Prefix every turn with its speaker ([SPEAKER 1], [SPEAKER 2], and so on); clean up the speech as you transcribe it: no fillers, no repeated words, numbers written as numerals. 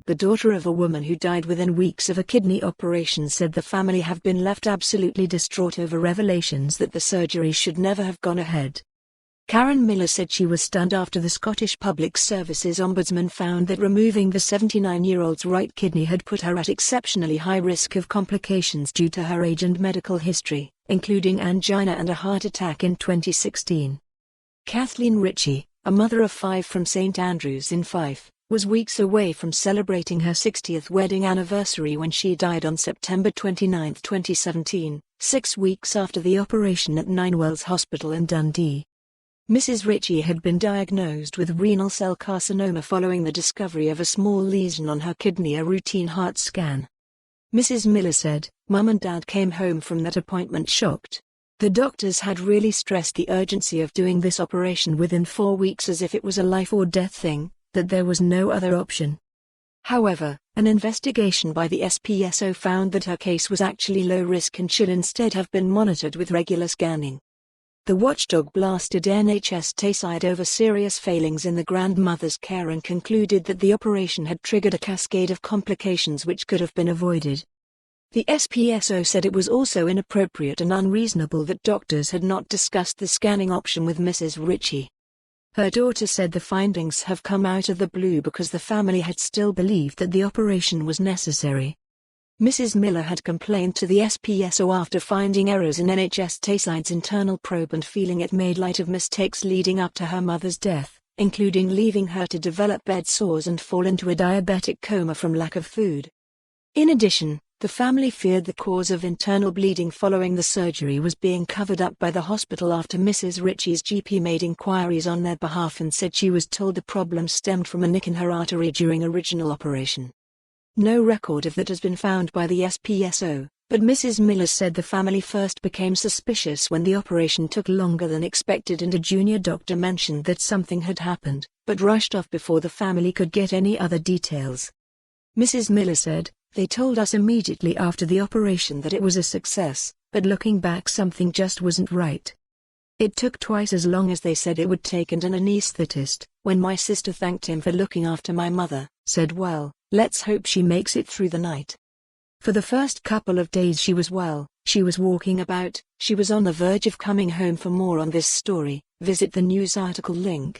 [SPEAKER 1] The daughter of a woman who died within weeks of a kidney operation said the family have been left absolutely distraught over revelations that the surgery should never have gone ahead. Karen Millar said she was stunned after the Scottish Public Services Ombudsman found that removing the 79-year-old's right kidney had put her at exceptionally high risk of complications due to her age and medical history, including angina and a heart attack in 2016. Kathleen Ritchie, a mother of 5 from St Andrews in Fife, was weeks away from celebrating her 60th wedding anniversary when she died on September 29, 2017, 6 weeks after the operation at Ninewells Hospital in Dundee. Mrs. Ritchie had been diagnosed with renal cell carcinoma following the discovery of a small lesion on her kidney, a routine heart scan. Mrs. Millar said, "Mum and Dad came home from that appointment shocked. The doctors had really stressed the urgency of doing this operation within 4 weeks as if it was a life or death thing, that there was no other option." However, an investigation by the SPSO found that her case was actually low risk and should instead have been monitored with regular scanning. The watchdog blasted NHS Tayside over serious failings in the grandmother's care and concluded that the operation had triggered a cascade of complications which could have been avoided. The SPSO said it was also inappropriate and unreasonable that doctors had not discussed the scanning option with Mrs. Ritchie. Her daughter said the findings have come out of the blue because the family had still believed that the operation was necessary. Mrs. Millar had complained to the SPSO after finding errors in NHS Tayside's internal probe and feeling it made light of mistakes leading up to her mother's death, including leaving her to develop bed sores and fall into a diabetic coma from lack of food. In addition, the family feared the cause of internal bleeding following the surgery was being covered up by the hospital after Mrs. Ritchie's GP made inquiries on their behalf and said she was told the problem stemmed from a nick in her artery during original operation. No record of that has been found by the SPSO, but Mrs. Millar said the family first became suspicious when the operation took longer than expected and a junior doctor mentioned that something had happened, but rushed off before the family could get any other details. Mrs. Millar said, "They told us immediately after the operation that it was a success, but looking back something just wasn't right. It took twice as long as they said it would take and an anaesthetist, when my sister thanked him for looking after my mother, said, well, let's hope she makes it through the night. For the first couple of days she was well, she was walking about, she was on the verge of coming home." For more on this story, visit the news article link.